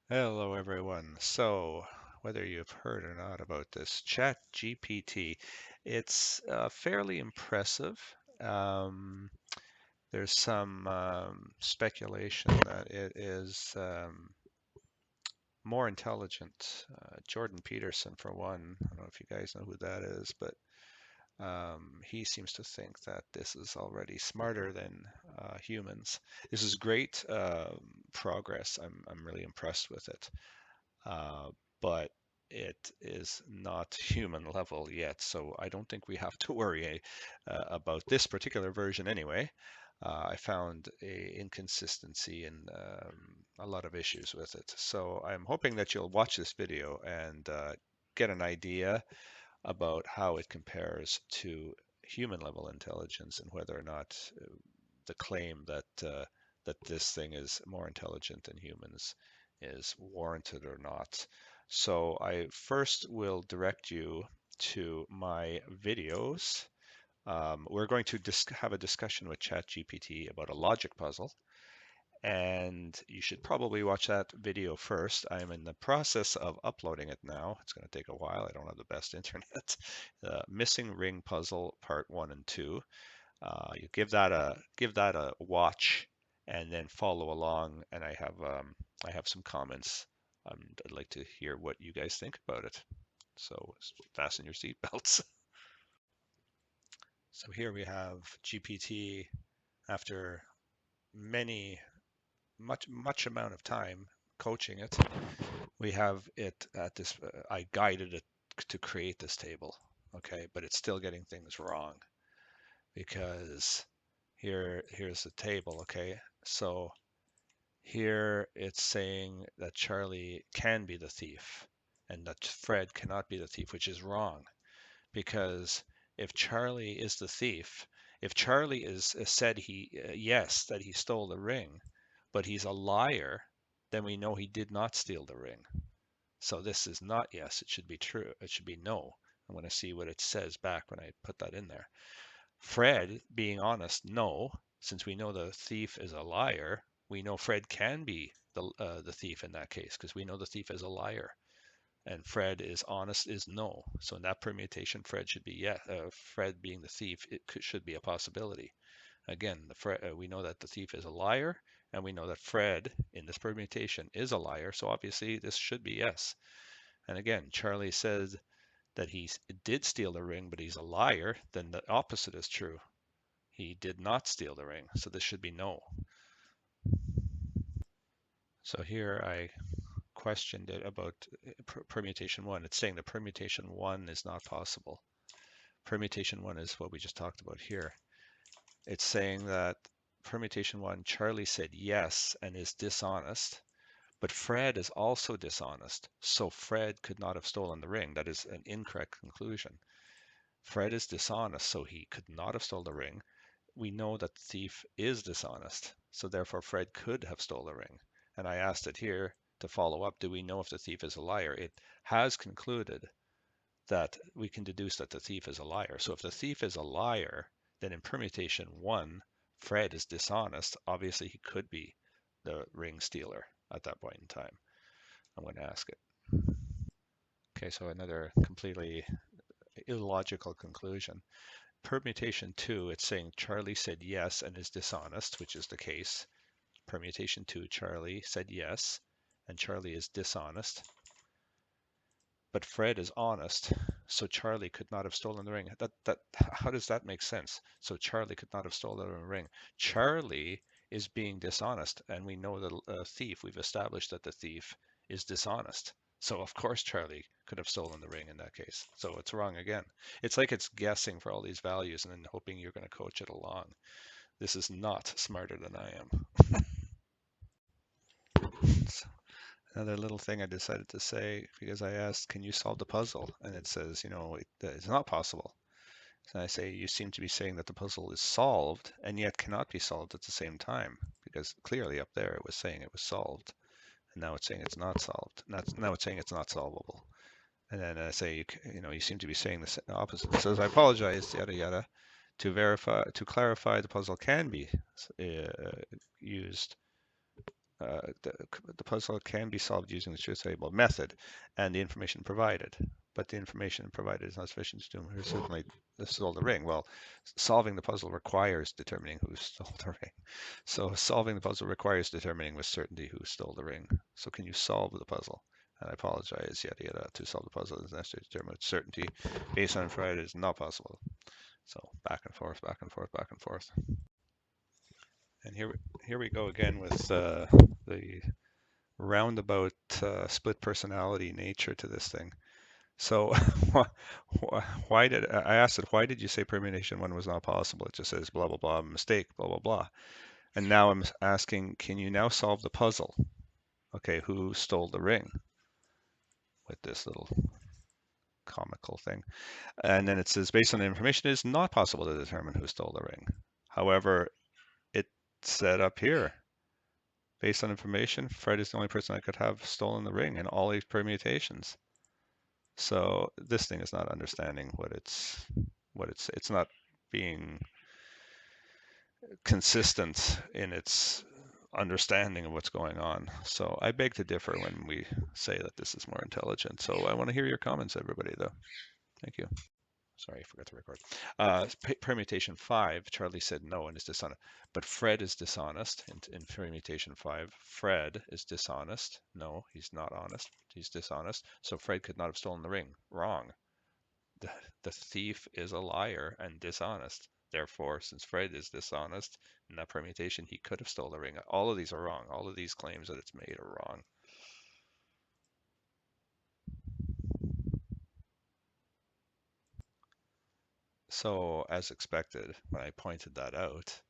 Hello, everyone. So, whether you've heard or not about this ChatGPT, it's fairly impressive. Um, there's some speculation that it is more intelligent. Jordan Peterson, for one, I don't know if you guys know who that is, but he seems to think that this is already smarter than humans. This is great progress. I'm really impressed with it. uh, but it is not human level yet. So I don't think we have to worry about this particular version anyway. I found a inconsistency and a lot of issues with it. So I'm hoping that you'll watch this video and get an idea about how it compares to human level intelligence and whether or not the claim that this thing is more intelligent than humans is warranted or not. So I first will direct you to my videos. We're going to have a discussion with ChatGPT about a logic puzzle, and you should probably watch that video first. I'm in the process of uploading it now. It's going to take a while. I don't have the best internet. Missing ring puzzle part 1 and 2. You give that a watch and then follow along. And I have some comments. I'd like to hear what you guys think about it. So fasten your seatbelts. So here we have GPT after many much amount of time coaching it. We have it at this. I guided it to create this table, okay, but it's still getting things wrong because here's the table, okay? So here it's saying that Charlie can be the thief and that Fred cannot be the thief, which is wrong because if Charlie is the thief, if Charlie is said yes that he stole the ring, but he's a liar, then we know he did not steal the ring. So this is not yes, it should be true. It should be no. I'm going to see what it says back when I put that in there. Fred being honest, no, since we know the thief is a liar, we know Fred can be the thief in that case because we know the thief is a liar. And Fred is honest is no. So in that permutation, Fred should be yes. Fred being the thief, should be a possibility. Again, we know that the thief is a liar, and we know that Fred in this permutation is a liar. So obviously this should be yes. And again, Charlie says that he did steal the ring, but he's a liar. Then the opposite is true. He did not steal the ring. So this should be no. So here I questioned it about permutation one. It's saying that permutation one is not possible. Permutation one is what we just talked about here. It's saying that permutation one, Charlie said yes and is dishonest, but Fred is also dishonest. So Fred could not have stolen the ring. That is an incorrect conclusion. Fred is dishonest, so he could not have stolen the ring. We know that the thief is dishonest, so therefore Fred could have stolen the ring. And I asked it here to follow up, do we know if the thief is a liar? It has concluded that we can deduce that the thief is a liar. So if the thief is a liar, then in permutation one, Fred is dishonest. Obviously, he could be the ring stealer at that point in time. I'm going to ask it. Okay, so another completely illogical conclusion. Permutation two, it's saying Charlie said yes and is dishonest, which is the case. Permutation two, Charlie said yes and Charlie is dishonest. But Fred is honest, so Charlie could not have stolen the ring. How does that make sense? So Charlie could not have stolen the ring. Charlie is being dishonest, and we know the thief. We've established that the thief is dishonest. So of course Charlie could have stolen the ring in that case. So it's wrong again. It's like it's guessing for all these values and then hoping you're going to coach it along. This is not smarter than I am. So another little thing I decided to say because I asked, can you solve the puzzle? And it says, it's not possible. So I say, you seem to be saying that the puzzle is solved and yet cannot be solved at the same time because clearly up there it was saying it was solved and now it's saying it's not solved. Now it's saying it's not solvable. And then I say, you seem to be saying the opposite. It says, I apologize, yada, yada. To clarify, the puzzle can be used the puzzle can be solved using the truth table method and the information provided, but the information provided is not sufficient to determine who certainly stole the ring. Well, solving the puzzle requires determining who stole the ring. So solving the puzzle requires determining with certainty who stole the ring. So can you solve the puzzle? And I apologize, yada yada. To solve the puzzle is necessary to determine with certainty based on provided is not possible. So back and forth, back and forth, back and forth. And here we go again with the roundabout split personality nature to this thing. So why did I asked it, why did you say permutation one was not possible? It just says blah blah blah, mistake, blah blah blah. And now I'm asking, can you now solve the puzzle? Okay, who stole the ring? With this little comical thing. And then it says based on the information, it is not possible to determine who stole the ring. However, it said up here, based on information, Fred is the only person that could have stolen the ring in all these permutations. So this thing is not understanding it's not being consistent in its understanding of what's going on. So I beg to differ when we say that this is more intelligent. So I want to hear your comments, everybody, though. Thank you. Sorry, I forgot to record. Permutation 5, Charlie said no and is dishonest. But Fred is dishonest in permutation 5. Fred is dishonest. No, he's not honest. He's dishonest. So Fred could not have stolen the ring. Wrong. The thief is a liar and dishonest. Therefore, since Fred is dishonest in that permutation, he could have stolen the ring. All of these are wrong. All of these claims that it's made are wrong. So, as expected, when I pointed that out,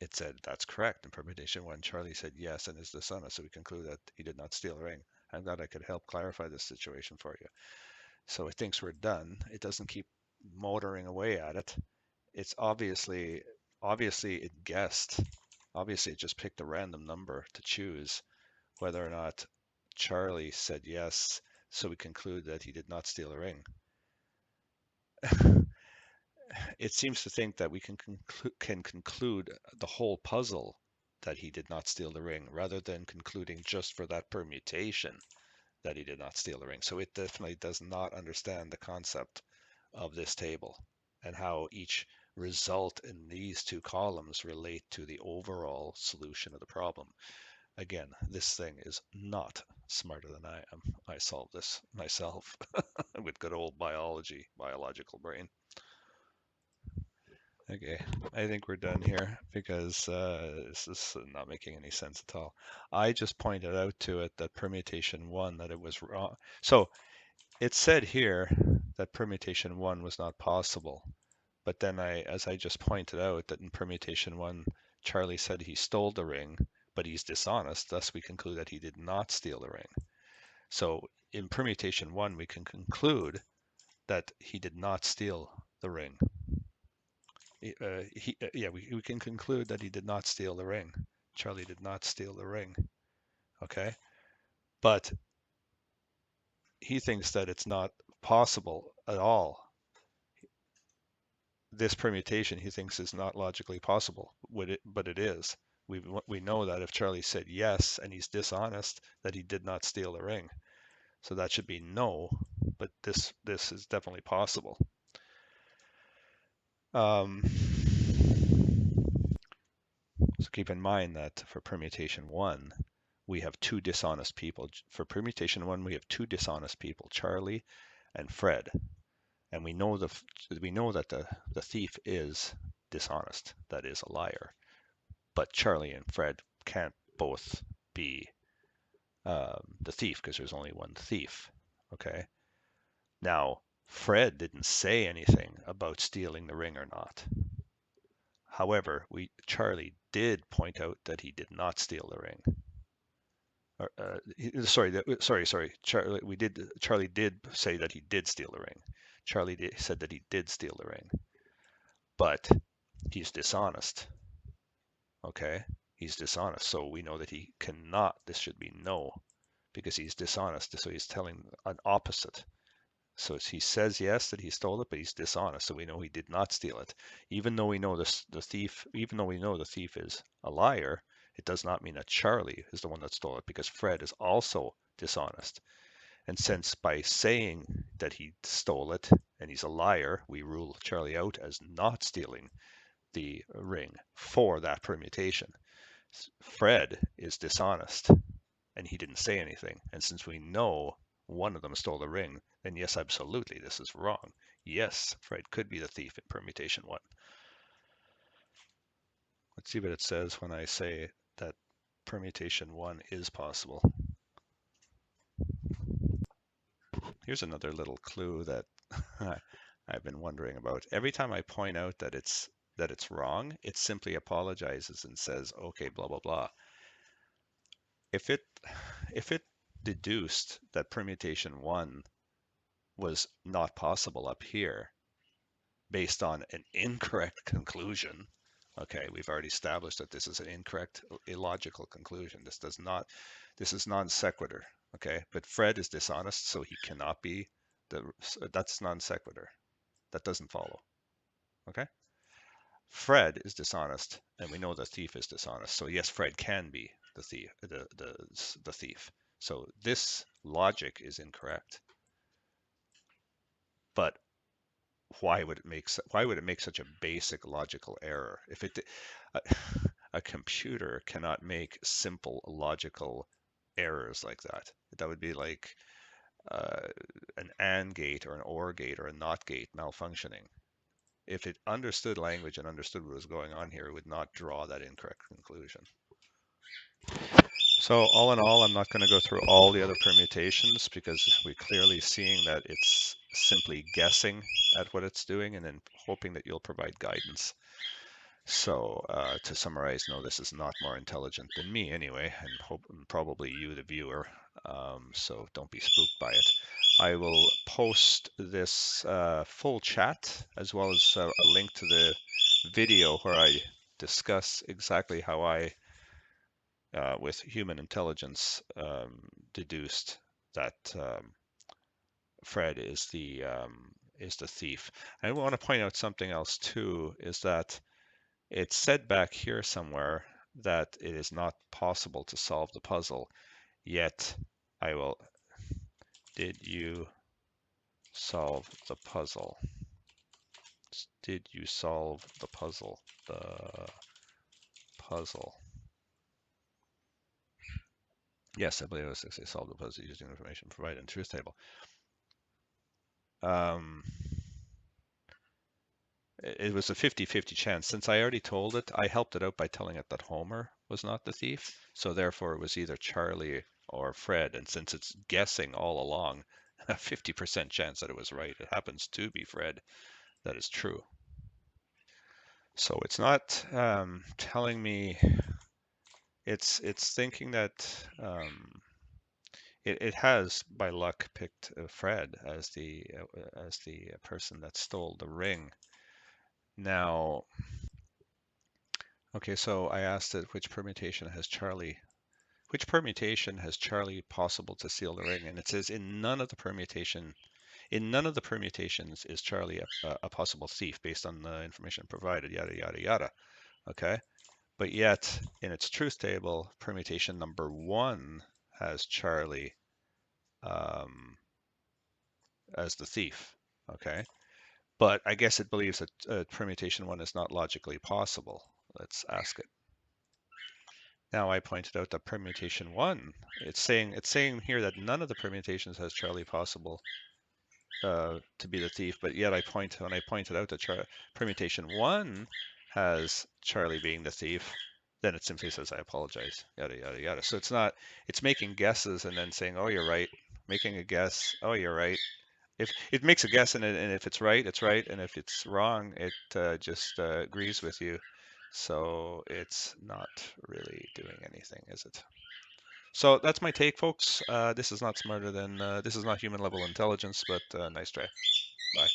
it said that's correct. In permutation 1, Charlie said yes and is dishonest, so we conclude that he did not steal the ring. I'm glad I could help clarify this situation for you. So it thinks we're done. It doesn't keep motoring away at it. It's obviously it guessed. Obviously, it just picked a random number to choose whether or not Charlie said yes, so we conclude that he did not steal the ring. It seems to think that we can conclude the whole puzzle that he did not steal the ring, rather than concluding just for that permutation that he did not steal the ring. So it definitely does not understand the concept of this table and how each result in these two columns relate to the overall solution of the problem. Again, this thing is not smarter than I am. I solved this myself with good old biological brain. Okay, I think we're done here because this is not making any sense at all. I just pointed out to it that permutation 1, that it was wrong. So it said here that permutation 1 was not possible. But then as I just pointed out, that in permutation 1, Charlie said he stole the ring, but he's dishonest. Thus, we conclude that he did not steal the ring. So in permutation 1, we can conclude that he did not steal the ring. We can conclude that he did not steal the ring. Charlie did not steal the ring. Okay, but he thinks that it's not possible at all. This permutation he thinks is not logically possible, but it is. We know that if Charlie said yes and he's dishonest, that he did not steal the ring. So that should be no, but this is definitely possible. So keep in mind that for permutation 1, we have two dishonest people. For permutation 1, we have two dishonest people, Charlie and Fred. And we know that the thief is dishonest, that is a liar. But Charlie and Fred can't both be the thief because there's only one thief. Okay. Now, Fred didn't say anything about stealing the ring or not. However, Charlie did point out that he did not steal the ring. Charlie did say that he did steal the ring. Charlie said that he did steal the ring, but he's dishonest. Okay, he's dishonest, so we know that he cannot. This should be no, because he's dishonest. So he's telling an opposite. So he says yes that he stole it, but he's dishonest. So we know he did not steal it, even though we know the thief. Even though we know the thief is a liar, It does not mean that Charlie is the one that stole it, because Fred is also dishonest. And since by saying that he stole it and he's a liar, we rule Charlie out as not stealing the ring for that permutation. Fred is dishonest and he didn't say anything. And since we know one of them stole the ring, then yes, absolutely, this is wrong. Yes, Fred could be the thief in permutation one. Let's see what it says when I say that permutation one is possible. Here's another little clue that I've been wondering about. Every time I point out that it's wrong, it simply apologizes and says, okay, blah blah blah. If it deduced that permutation one was not possible up here based on an incorrect conclusion, okay, we've already established that this is an incorrect, illogical conclusion. This is non sequitur, okay? But Fred is dishonest, so he cannot be that's non sequitur. That doesn't follow, okay? Fred is dishonest, and we know the thief is dishonest. So yes, Fred can be the thief, the thief. So this logic is incorrect. But why would it make such a basic logical error? If it a, a computer cannot make simple logical errors like that. That would be like an AND gate or an OR gate or a NOT gate malfunctioning. If it understood language and understood what was going on here, it would not draw that incorrect conclusion. So all in all, I'm not going to go through all the other permutations because we're clearly seeing that it's simply guessing at what it's doing and then hoping that you'll provide guidance. So to summarize, no, this is not more intelligent than me anyway, and probably you, the viewer. So don't be spooked by it. I will post this full chat as well as a link to the video where I discuss exactly how I, with human intelligence, deduced that Fred is the thief. I want to point out something else too, is that it's said back here somewhere that it is not possible to solve the puzzle, yet I will. Did you solve the puzzle? Did you solve the puzzle? The puzzle. Yes, I believe it was 6. Solve the puzzle using information provided in the truth table. It was a 50-50 chance. Since I already told it, I helped it out by telling it that Homer was not the thief. So therefore it was either Charlie or Fred. And since it's guessing all along, a 50% chance that it was right. It happens to be Fred. That is true. So it's not telling me, it's thinking that it has by luck picked Fred as the person that stole the ring. Now, okay, so I asked it which permutation has Charlie possible to seal the ring, and it says in none of the permutations is Charlie a possible thief based on the information provided, yada yada yada. Okay, but yet in its truth table, permutation number 1 has Charlie as the thief. Okay, but I guess it believes that permutation 1 is not logically possible. Let's ask it. Now I pointed out that permutation 1, it's saying here that none of the permutations has Charlie possible to be the thief, but yet when I pointed out that permutation 1 has Charlie being the thief, then it simply says I apologize, yada yada yada. So it's making guesses and then saying, oh, you're right, making a guess, oh, you're right. If it makes a guess and if it's right, it's right, and if it's wrong, it just agrees with you. So it's not really doing anything, is it? So that's my take, folks. This is not smarter than this is not human level intelligence, but nice try. Bye.